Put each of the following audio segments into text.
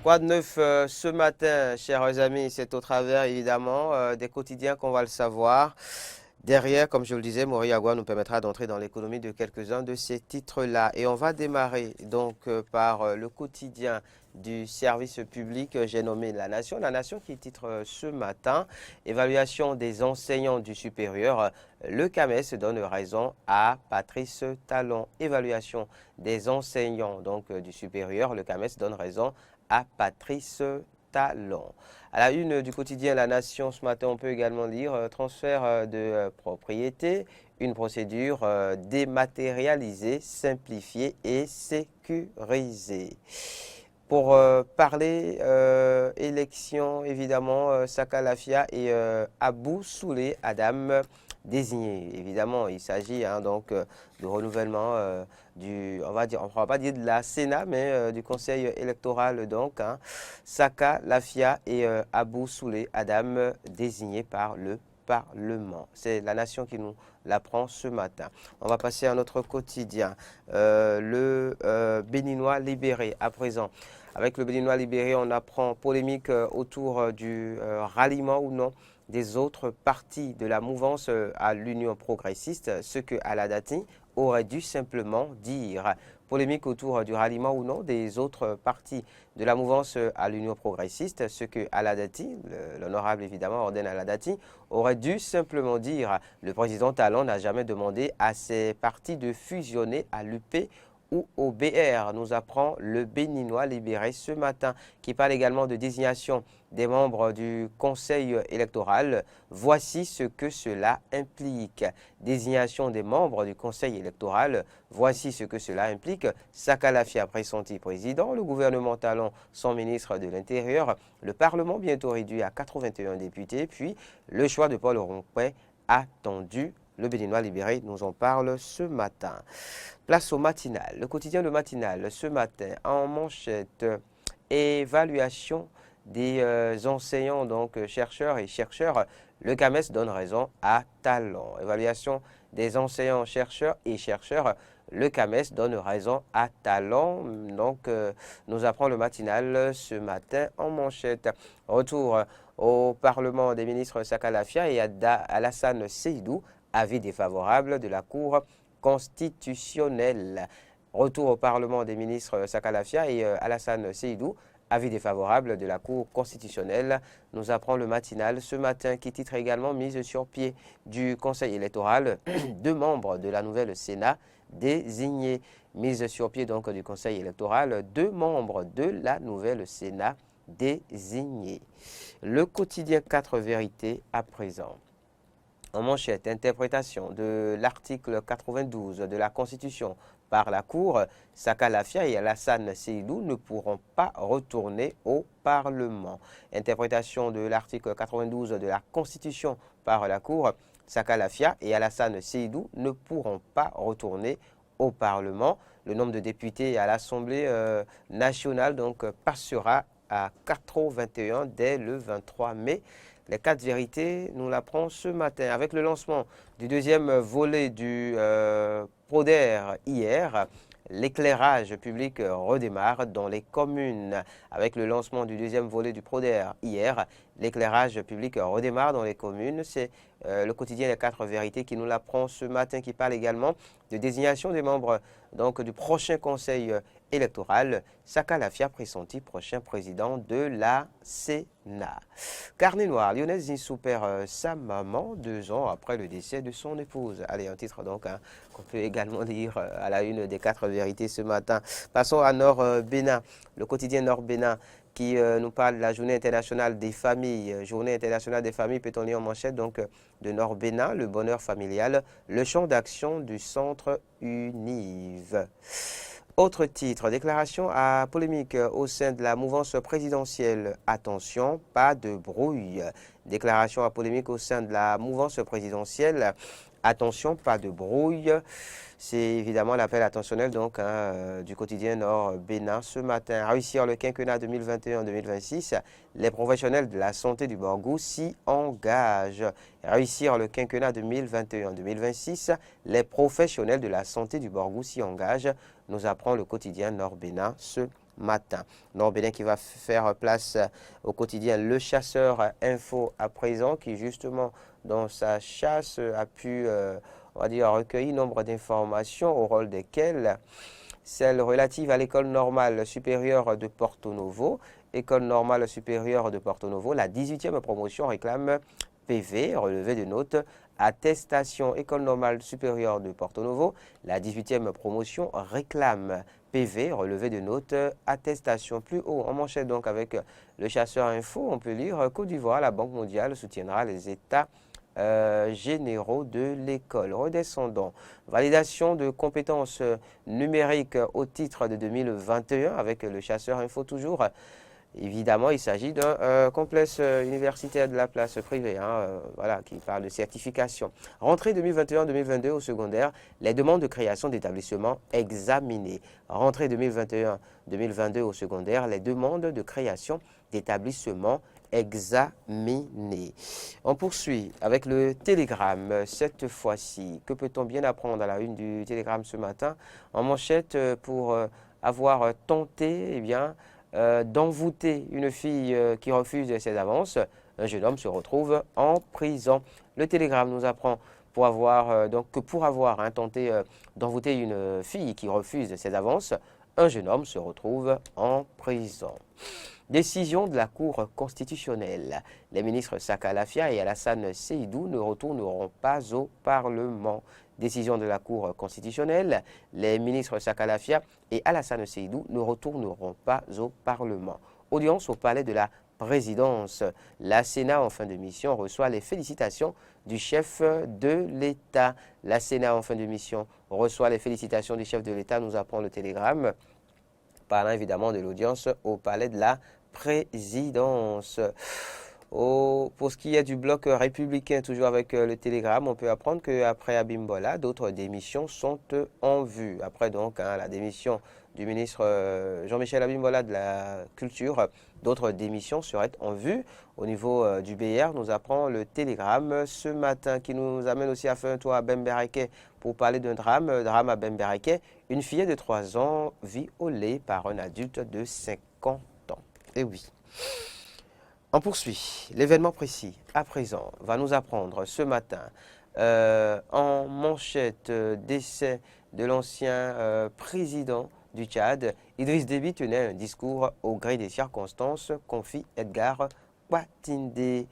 Quoi de neuf ce matin, chers amis? C'est au travers évidemment des quotidiens qu'on va le savoir. Derrière, comme je le disais, Moriagua nous permettra d'entrer dans l'économie de quelques-uns de ces titres-là. Et on va démarrer donc par le quotidien du service public, j'ai nommé La Nation. La Nation qui titre ce matin, évaluation des enseignants du supérieur. Le CAMES donne raison à Patrice Talon. Évaluation des enseignants donc du supérieur. Le CAMES donne raison à Patrice Talon. À la une du quotidien La Nation ce matin, on peut également lire transfert de propriété, une procédure dématérialisée, simplifiée et sécurisée. Pour parler élection, évidemment, Saka Lafia et Abou Soulé Adam désignés. Évidemment, il s'agit donc de renouvellement on va pas dire de la Sénat, mais du Conseil électoral donc. Saka Lafia et Abou Soulé Adam désignés par le Parlement. C'est La Nation qui nous l'apprend ce matin. On va passer à notre quotidien. Le Béninois libéré à présent. Avec le Béninois libéré, on apprend polémique autour du ralliement ou non des autres partis de la mouvance à l'Union progressiste, ce que Aladati aurait dû simplement dire. Polémique autour du ralliement ou non des autres partis de la mouvance à l'Union progressiste, ce que Aladati, l'honorable évidemment Orden Aladati, aurait dû simplement dire. Le président Talon n'a jamais demandé à ces partis de fusionner à l'UP ou au BR, nous apprend le Béninois libéré ce matin, qui parle également de désignation des membres du Conseil électoral. Voici ce que cela implique. Désignation des membres du Conseil électoral, voici ce que cela implique. Saka Lafia pressenti président, le gouvernement Talon son ministre de l'Intérieur, le Parlement bientôt réduit à 81 députés, puis le choix de Paul Rompé attendu. Le Béninois libéré nous en parle ce matin. Place au matinal. Le quotidien Le Matinal, ce matin, en manchette, évaluation des enseignants, donc chercheurs et chercheurs. Le CAMES donne raison à Talon. Évaluation des enseignants, chercheurs et chercheurs. Le CAMES donne raison à Talon. Donc, nous apprend le matinal ce matin en manchette. Retour au Parlement des ministres Saka Lafia et Alassane Seydou. Avis défavorable de la Cour constitutionnelle. Retour au Parlement des ministres Saka Lafia et Alassane Seydou. Avis défavorable de la Cour constitutionnelle, nous apprend le matinal ce matin qui titre également mise sur pied du Conseil électoral. Deux membres de la nouvelle Sénat désignés. Mise sur pied donc du Conseil électoral, deux membres de la nouvelle Sénat désignés. Le quotidien 4 vérités à présent. En manchette, interprétation de l'article 92 de la Constitution par la Cour, Saka Lafia et Alassane Seydou ne pourront pas retourner au Parlement. Interprétation de l'article 92 de la Constitution par la Cour, Saka Lafia et Alassane Seydou ne pourront pas retourner au Parlement. Le nombre de députés à l'Assemblée nationale donc passera à 81 dès le 23 mai. Les 4 vérités, nous l'apprend ce matin avec le lancement du deuxième volet du PRODER hier. L'éclairage public redémarre dans les communes. Avec le lancement du deuxième volet du PRODER hier, l'éclairage public redémarre dans les communes. C'est le quotidien Les 4 vérités qui nous l'apprend ce matin, qui parle également de désignation des membres donc, du prochain conseil électoral. Saka Lafia pressenti prochain président de la Sénat. Carnet noir, Lionel Zinsou perd sa maman 2 ans après le décès de son épouse. Allez, un titre donc qu'on peut également lire à la une des 4 vérités ce matin. Passons à Nord Bénin, le quotidien Nord Bénin qui nous parle de la journée internationale des familles. Journée internationale des familles, peut-on lire en manchette donc de Nord Bénin, le bonheur familial, le champ d'action du centre Univ. Autre titre, déclaration à polémique au sein de la mouvance présidentielle. Attention, pas de brouille. Déclaration à polémique au sein de la mouvance présidentielle. Attention, pas de brouille. C'est évidemment l'appel attentionnel donc, du quotidien Nord Bénin ce matin. Réussir le quinquennat 2021-2026, les professionnels de la santé du Borgou s'y engagent. Réussir le quinquennat 2021-2026, les professionnels de la santé du Borgou s'y engagent, nous apprend le quotidien Nord Bénin ce matin. Nord Bénin qui va faire place au quotidien Le Chasseur Info à présent, qui justement dans sa chasse a pu, on va dire, recueillir nombre d'informations au rôle desquelles celle relative à l'école normale supérieure de Porto Novo. École normale supérieure de Porto Novo, la 18e promotion réclame PV, relevé de notes, attestation École normale supérieure de Porto Novo. La 18e promotion réclame PV, relevé de notes, attestation. Plus haut, en manchette donc avec Le Chasseur Info, on peut lire Côte d'Ivoire, la Banque mondiale soutiendra les États généraux de l'école. Redescendons. Validation de compétences numériques au titre de 2021 avec Le Chasseur Info toujours. Évidemment, il s'agit d'un complexe universitaire de la place privée, voilà, qui parle de certification. Rentrée 2021-2022 au secondaire, les demandes de création d'établissements examinées. Rentrée 2021-2022 au secondaire, les demandes de création d'établissements examinées. On poursuit avec le Télégramme. Cette fois-ci, que peut-on bien apprendre à la une du Télégramme ce matin? En manchette, pour avoir tenté, eh bien, d'envoûter une fille qui refuse ses avances, un jeune homme se retrouve en prison. Le Télégramme nous apprend que pour avoir tenté d'envoûter une fille qui refuse ses avances, un jeune homme se retrouve en prison. Décision de la Cour constitutionnelle. Les ministres Saka Lafia et Alassane Seydou ne retourneront pas au Parlement. Décision de la Cour constitutionnelle. Les ministres Saka Lafia et Alassane Seydou ne retourneront pas au Parlement. Audience au palais de la présidence. La Sénat, en fin de mission, reçoit les félicitations du chef de l'État. La Sénat, en fin de mission, reçoit les félicitations du chef de l'État, nous apprend le Télégramme, parlant évidemment de l'audience au palais de la présidence. Pour ce qui est du bloc républicain, toujours avec le Télégramme, on peut apprendre qu'après Abimbola, d'autres démissions sont en vue. Après donc la démission du ministre Jean-Michel Abimbola de la Culture, d'autres démissions seraient en vue. Au niveau du BR, nous apprend le Télégramme ce matin, qui nous amène aussi à faire un tour à Bembereke pour parler d'un drame à Bembereke. Une fillette de 3 ans violée par un adulte de 50 ans. Et oui. On poursuit. L'événement précis, à présent, va nous apprendre ce matin, en manchette, décès de l'ancien président du Tchad. Idriss Déby tenait un discours au gré des circonstances, confie Edgar Watindé.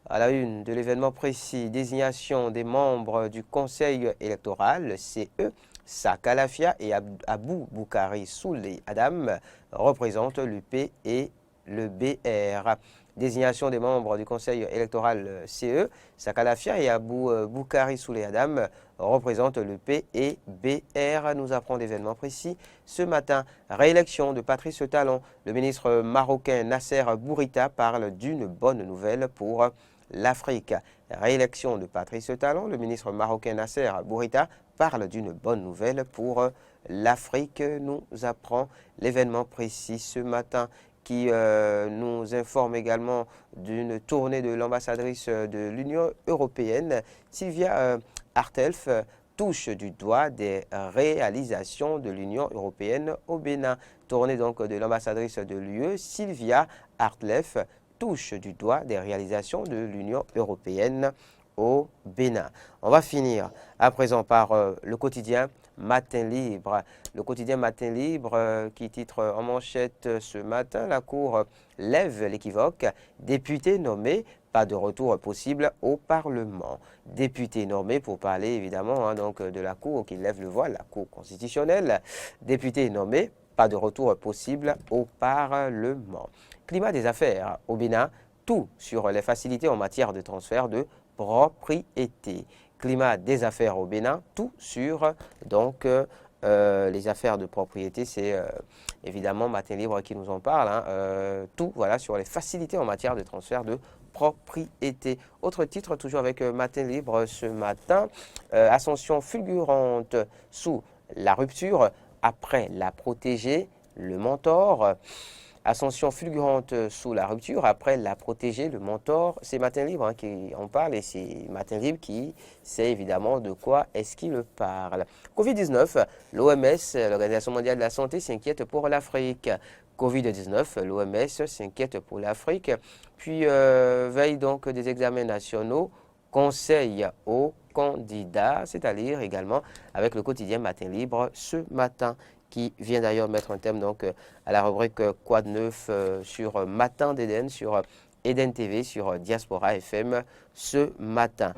À la une de l'événement précis, désignation des membres du Conseil électoral, CE, Saka Lafia et Abou Boukari Souley Adam représentent l'UP et le BR. Désignation des membres du Conseil électoral CE, Saka Lafia et Abou Boukari Souley Adam représentent le P et BR. Nous apprend d'événements précis. Ce matin, réélection de Patrice Talon. Le ministre marocain Nasser Bourita parle d'une bonne nouvelle pour l'Afrique. Réélection de Patrice Talon. Le ministre marocain Nasser Bourita parle d'une bonne nouvelle pour l'Afrique. Nous apprend l'événement précis ce matin, qui nous informe également d'une tournée de l'ambassadrice de l'Union européenne. Sylvia Artelf touche du doigt des réalisations de l'Union européenne au Bénin. Tournée donc de l'ambassadrice de l'UE, Sylvia Artelf touche du doigt des réalisations de l'Union européenne au Bénin. On va finir à présent par le quotidien Matin Libre. Le quotidien Matin Libre qui titre en manchette ce matin, la Cour lève l'équivoque, député nommé, pas de retour possible au Parlement. Député nommé pour parler évidemment donc de la Cour qui lève le voile, la Cour constitutionnelle. Député nommé, pas de retour possible au Parlement. Climat des affaires au Bénin, tout sur les facilités en matière de transfert de propriété. Climat des affaires au Bénin, tout sur donc les affaires de propriété. C'est évidemment Matin Libre qui nous en parle. Tout voilà sur les facilités en matière de transfert de propriété. Autre titre toujours avec Matin Libre ce matin, ascension fulgurante sous la rupture après la protégée, le mentor. Ascension fulgurante sous la rupture, après la protéger, le mentor, c'est Matin Libre hein, qui en parle et c'est Matin Libre qui sait évidemment de quoi est-ce qu'il parle. Covid-19, l'OMS, l'Organisation mondiale de la santé, s'inquiète pour l'Afrique. Covid-19, l'OMS s'inquiète pour l'Afrique, puis veille donc des examens nationaux, conseil aux candidats, c'est-à-dire également avec le quotidien Matin Libre ce matin, qui vient d'ailleurs mettre un thème donc à la rubrique Quoi de neuf sur Matin d'Éden, sur Eden TV, sur Diaspora FM ce matin.